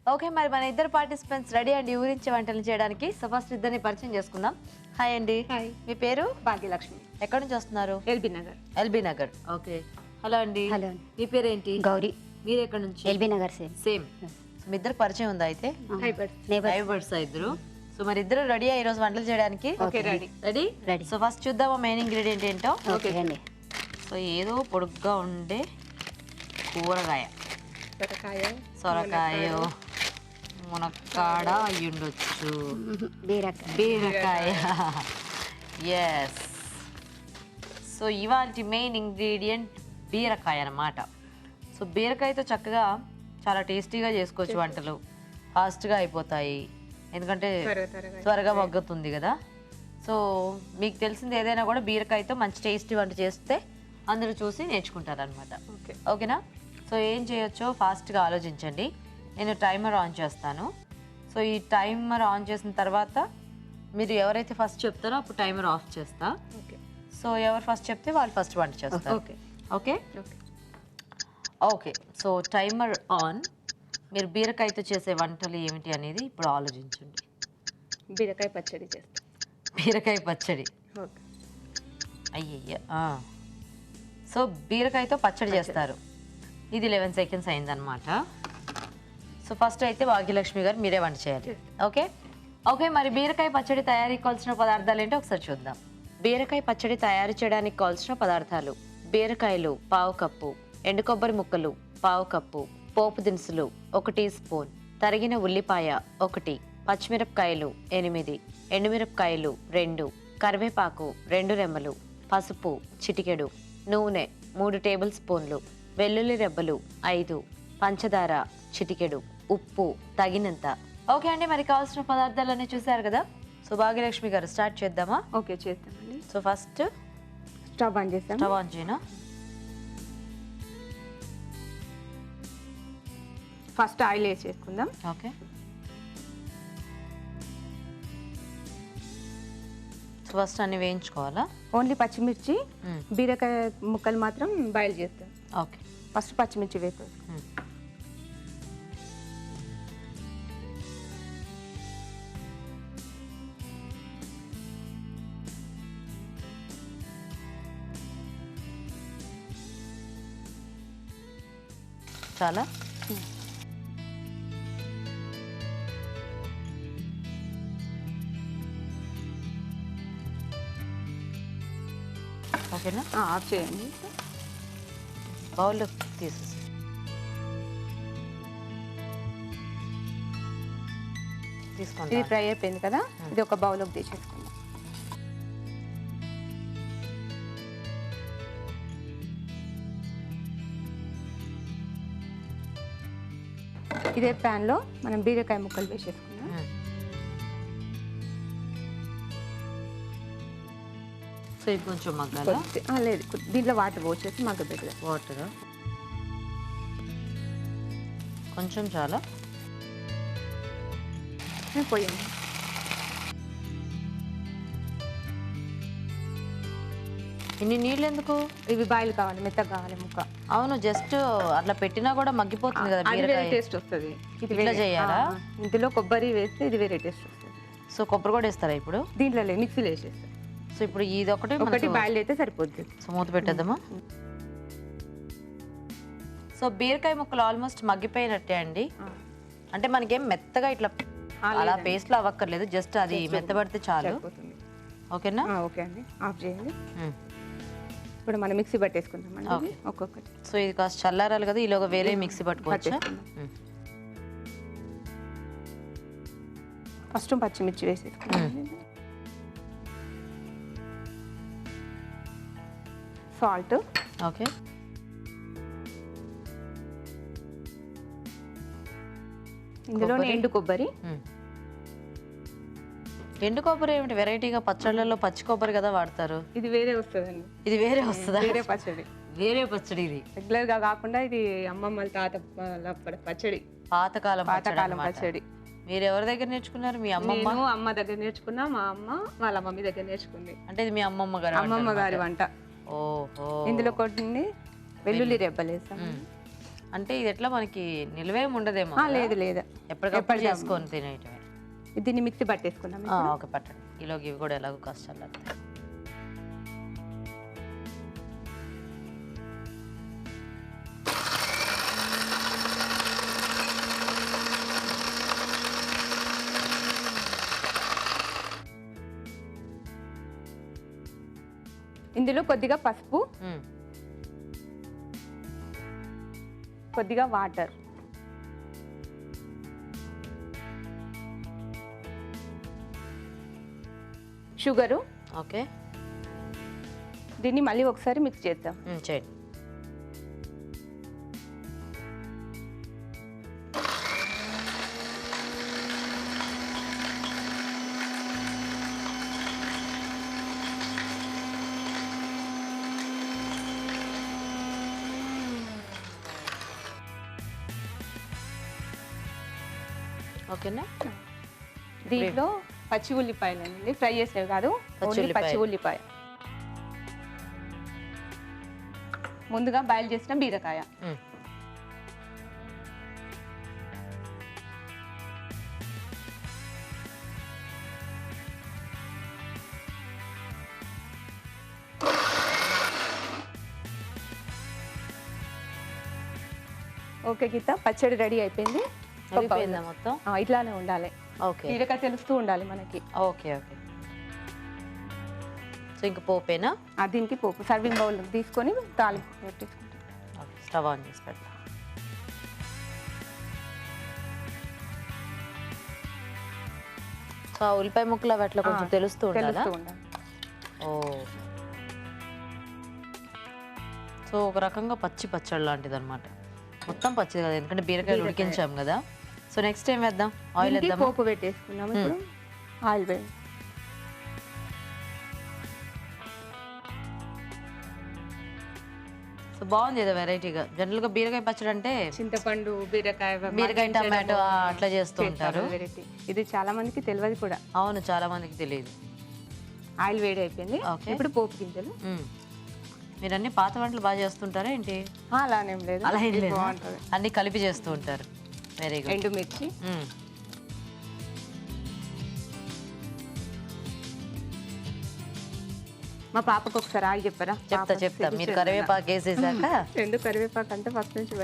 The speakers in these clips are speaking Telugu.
ఓకే, మరి మన ఇద్దరు పార్టిసిపెంట్స్ రెడీ అండి ఊరించి వంటలు చేయడానికి. సో ఫస్ట్ ఇద్దరిని పరిచయం చేసుకుందాం. హాయ్ అండి. హాయ్. మీ పేరు? భాగ్యలక్ష్మి. ఎక్కడి నుంచి వస్తున్నారు? LB Nagar. LB Nagar. Okay. Hello అండి. హలో అండి. మీ పేరేంటి? గౌరీ. మీరు ఎక్కడి నుంచి? LB Nagar same. సేమ్. మీ ఇద్దరు పరిచయం ఉందా అయితే? నేబర్స్. నైబర్స్ ఇద్దరు. సో మరి ఇద్దరు రెడీ ఈ రోజు వంటలు చేయడానికి? Okay ready. Ready. Ready. So first చూద్దామా మెయిన్ ఇంగ్రీడియంట్ ఏంటో. ఓకే అండి. సో ఏదో పొడుగ్గా ఉండే కూరగాయ, సొరకాయ, మునక్కాడ అయ్యుండొచ్చు, బీరకాయ. ఎస్. సో ఇవాళ మెయిన్ ఇంగ్రీడియంట్ బీరకాయ అన్నమాట. సో బీరకాయతో చక్కగా చాలా టేస్టీగా చేసుకోవచ్చు వంటలు, ఫాస్ట్గా అయిపోతాయి ఎందుకంటే త్వరగా మగ్గుతుంది కదా. సో మీకు తెలిసింది ఏదైనా కూడా బీరకాయతో మంచి టేస్టీ వంట చేస్తే అందరూ చూసి నేర్చుకుంటారనమాట. ఓకేనా? సో ఏం చేయొచ్చో ఫాస్ట్గా ఆలోచించండి. నేను టైమర్ ఆన్ చేస్తాను. సో ఈ టైమర్ ఆన్ చేసిన తర్వాత మీరు ఎవరైతే ఫస్ట్ చెప్తారో అప్పుడు టైమర్ ఆఫ్ చేస్తా. సో ఎవరు ఫస్ట్ చెప్తే వాళ్ళు ఫస్ట్ వంట చేస్తారు. Okay okay okay. So timer on. మీరు బీరకాయతో చేసే వంటలు ఏమిటి అనేది ఇప్పుడు ఆలోచించండి. బీరకాయ పచ్చడి చేస్తాం. బీరకాయ పచ్చడి. అయ్యయ్య. సో బీరకాయతో పచ్చడి చేస్తారు. ఇది 11 సెకండ్స్ అయిందనమాట. సో ఫస్ట్ అయితే భాగ్యలక్ష్మి గారు మీరే వంట చేయాలి. Okay okay. మరి బీరకాయ పచ్చడి తయారీకి కావాల్సిన పదార్థాలు ఏంటో ఒకసారి చూద్దాం. బీరకాయ పచ్చడి తయారు చేయడానికి కావాల్సిన పదార్థాలు: బీరకాయలు పావు కప్పు, ఎండు కొబ్బరి ముక్కలు పావు కప్పు, పోపు దినుసులు 1 టీ స్పూన్, తరిగిన ఉల్లిపాయ 1, పచ్చిమిరపకాయలు 8, ఎండుమిరపకాయలు 2, కరివేపాకు 2 రెమ్మలు, పసుపు చిటికెడు, నూనె 3 టేబుల్ స్పూన్లు, వెల్లుల్లి రెబ్బలు 5, పంచదార చిటికెడు, ఉప్పు తగినంత. ఓకే అండి, మరి కావాల్సిన పదార్థాలన్నీ చూసారు కదా. సో భాగ్యలక్ష్మి గారు స్టార్ట్ చేద్దామా? ఓకే చేస్తామండి. సో ఫస్ట్ స్టవ్ ఆన్ చేస్తాం. స్టవ్ ఆన్ చేయనా? ఫస్ట్ ఆయిల్ వేసేసుకుందాం. ఓకే. సో ఫస్ట్ అన్ని వేయించుకోవాలా? ఓన్లీ పచ్చిమిర్చి, బీరకాయ ముక్కలు మాత్రం బాయిల్ చేస్తాం. ఓకే. ఫస్ట్ పచ్చిమిర్చి వేస్తాం. చాలా ఓకేనా? ఆఫ్ చేయండి. బౌల్లో తీసేసి తీసుకోండి. ఇది ఫ్రై అయిపోయింది కదా, ఇది ఒక బౌల్లోకి తీసేసుకుందాం. ఇదే ప్యాన్లో మనం బీరకాయ ముక్కలు వేసేసుకుందాం. సో ఇది కొంచెం మగ్గాలా? లేదు, దీంట్లో వాటర్ పోసేసి మగ్గబెడదాం. వాటర్ కొంచెం చాలా పోయండి. ఇన్ని నీళ్ళు ఎందుకు? ఇవి బాయిల్ కావాలి, మెత్తగా కావాలి ముక్క. అవును, జస్ట్ అట్లా పెట్టినా కూడా మగ్గిపోతుంది కదా బీరకాయ. టేస్ట్ వస్తుంది. ఇది ఇట్లా చేయాలా? ఇందులో కొబ్బరి వేస్తే ఇది వేరే టేస్ట్ వస్తుంది. సో కొబ్బరి కూడా వేస్తారా ఇప్పుడు? దీంట్లో మిక్సీలో వేసేస్తాం. సో ఇప్పుడు ఇది ఒకటి బాయిల్ అయితే సరిపోద్ది. సో మూత పెట్టేద్దామా? సో బీరకాయ ముక్కలు ఆల్మోస్ట్ మగ్గిపోయినట్టే అండి. అంటే మనకేం మెత్తగా ఇట్లా అలా పేస్ట్లో అవ్వక్కర్లేదు, జస్ట్ అది మెత్తబడితే చాలు. ఓకేనా? ఓకే అండి, ఆఫ్ చేయండి. ఇప్పుడు మనం మిక్సీ పట్టేసుకుందాం ఒక్కొక్కటి. సో ఇది కాస్త చల్లారాలి కదా, ఈలోగా వేరే మిక్సీ పట్టుకోవచ్చు. ఫస్ట్ పచ్చిమిర్చి వేసేసుకుందాం. సాల్ట్. ఓకే. ఇందులో ఎండు కొబ్బరి. ఎండు కొబ్బరి ఏమిటి వెరైటీగా? పచ్చళ్ళలో పచ్చి కొబ్బరి కదా వాడతారు. ఇది వేరే వస్తుందండి. ఇది వేరే వస్తుందా? వేరే పచ్చడి. వేరే పచ్చడి ఇది. రెగ్యులర్ గా కాకుండా ఇది అమ్మమ్మల తాత పచ్చడి, పాతకాలం పచ్చడి. మీరు ఎవరి దగ్గర నేర్చుకున్నారు? మీ అమ్మమ్మ? నేను అమ్మ దగ్గర నేర్చుకున్నా, మా అమ్మ వాళ్ళ మమ్మీ దగ్గర నేర్చుకుంది. అంటే ఇది మీ అమ్మమ్మ గారి వంట. ఓహో. ఇందులో కొన్ని వెల్లుల్లి రెబ్బలు వేస్తాం. అంటే ఇది ఎట్లా మనకి నిల్వేం ఉండదేమో లేదు లేదు, ఎప్పటికప్పుడు చేసుకొని తినేయటమే. దీన్ని మిక్సీ పట్టేసుకుందాం. ఓకే పట్టండి. ఈలోకి ఇవి కూడా ఎలాగో కష్టాలు. ఇందులో కొద్దిగా పసుపు, కొద్దిగా వాటర్, షుగరు. ఓకే, దీన్ని మళ్ళీ ఒకసారి మిక్స్ చేద్దాం. చేయండి. ఓకేనా? దీంట్లో పచ్చి ఉల్లిపాయలు అండి, ఫ్రై చేసేవి కాదు, పచ్చి ఉల్లిపాయ. ముందుగా బాయిల్ చేసిన బీరకాయ, ఓకే గీత, పచ్చడి రెడీ అయిపోయింది. మొత్తం ఇట్లానే ఉండాలి. ఓకే, బీరకాయ తెలుస్తూ ఉండాలి మనకి. Okay okay. సో ఇంక పోపేనా? దీనికి పోపు సర్వింగ్ బౌల్ తీసుకొని తాలింపు పెట్టేసుకుంటాం. స్టవ్ ఆన్ చేసి పెడతా. సో ఉల్లిపాయ ముక్కలు అవి అట్లా కొంచెం తెలుస్తూ ఉండాలి. ఓ, సో ఒక రకంగా పచ్చడి లాంటిది అనమాట. మొత్తం పచ్చిది కదా, ఎందుకంటే బీరకాయలు ఉడికించాం కదా. సో నెక్స్ట్ ఏం వేద్దాం? ఆయిల్ వేద్దాం. పోపు పెట్టేసుకున్నాం. ఇప్పుడు ఆయిల్ వేద్దాం. సో బాగుంది ఏదో వెరైటీగా. జనరల్గా బీరకాయ పచ్చడి అంటే చింతపండు, బీరకాయ టమాటో అట్లా చేస్తూ ఉంటారు. ఇది చాలా మందికి తెలియదు కూడా. అవును, చాలా మందికి తెలియదు. ఆయిల్ వేడి అయిపోయింది. ఇప్పుడు పోపు గింజలు. మీరు అన్ని పాత వంటలు బాగా చేస్తుంటారా ఏంటి? అలానేం లేదు, అలా ఏం లేదు, అన్ని కలిపి చేస్తూ ఉంటారు. Very good. ఎండుమిర్చి, మా పాపకు ఒకసారి ఆగి చెప్పరా? చెప్తా. మీరు కరివేపాకు వేసేసాక. ఎందుకు కరివేపాకు అంటే ఫస్ట్ నుంచి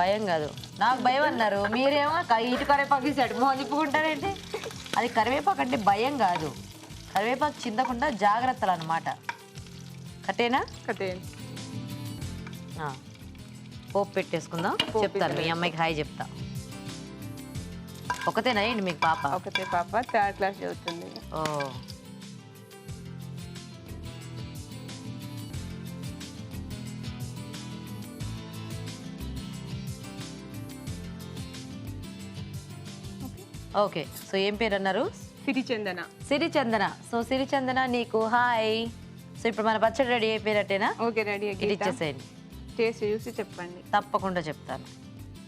భయం కాదు, నాకు భయం అన్నారు. మీరేమో ఇటు కరివేపాకు వేసి అటు మోహన్ తిప్పుకుంటారేంటి? అది కరివేపాకు అంటే భయం కాదు, కరివేపాకు చిందకుండా జాగ్రత్తలు అనమాట. కట్టేనా? కట్టేయండి. పోపు పెట్టేసుకుందాం. చెప్తాను, మీ అమ్మాయికి హాయ్ చెప్తా. ఒకతేనా ఏంటి మీకు పాప? ఒకతే పాప, 3rd క్లాస్ చదువుతుంది. ఓ, ఓకే. సో ఏం పేరు అన్నారు? సిరిచందన. సిరిచందన. సో సిరిచందన నీకు హాయ్. సో ఇప్పుడు మన పచ్చడి రెడీ అయిపోయినట్టేనా? Okay, ready. ఇచ్చేసేయండి, టేస్ట్ చూసి చెప్పండి. తప్పకుండా చెప్తాను.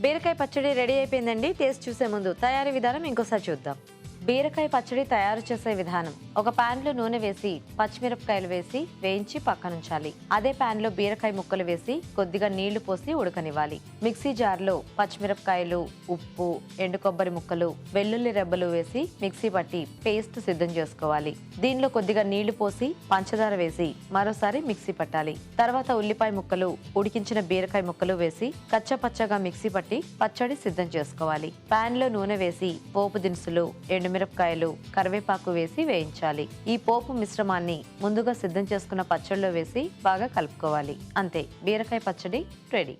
బీరకాయ పచ్చడి రెడీ అయిపోయిందండి. టేస్ట్ చూసే ముందు తయారీ విధానం ఇంకోసారి చూద్దాం. బీరకాయ పచ్చడి తయారు చేసే విధానం: ఒక పాన్ లో నూనె వేసి పచ్చిమిరపకాయలు వేసి వేయించి పక్కనుంచాలి. అదే పాన్ లో బీరకాయ ముక్కలు వేసి కొద్దిగా నీళ్లు పోసి ఉడకనివ్వాలి. మిక్సీ జార్ లో పచ్చిమిరపకాయలు, ఉప్పు, ఎండు కొబ్బరి ముక్కలు, వెల్లుల్లి రెబ్బలు వేసి మిక్సీ పట్టి పేస్ట్ సిద్ధం చేసుకోవాలి. దీనిలో కొద్దిగా నీళ్లు పోసి పంచదార వేసి మరోసారి మిక్సీ పట్టాలి. తర్వాత ఉల్లిపాయ ముక్కలు, ఉడికించిన బీరకాయ ముక్కలు వేసి కచ్చపచ్చగా మిక్సీ పట్టి పచ్చడి సిద్ధం చేసుకోవాలి. పాన్ లో నూనె వేసి పోపు దినుసులు, ఎండుమిరపకాయలు, కరివేపాకు వేసి వేయించాలి. ఈ పోపు మిశ్రమాన్ని ముందుగా సిద్ధం చేసుకున్న పచ్చడిలో వేసి బాగా కలుపుకోవాలి. అంతే, బీరకాయ పచ్చడి రెడీ.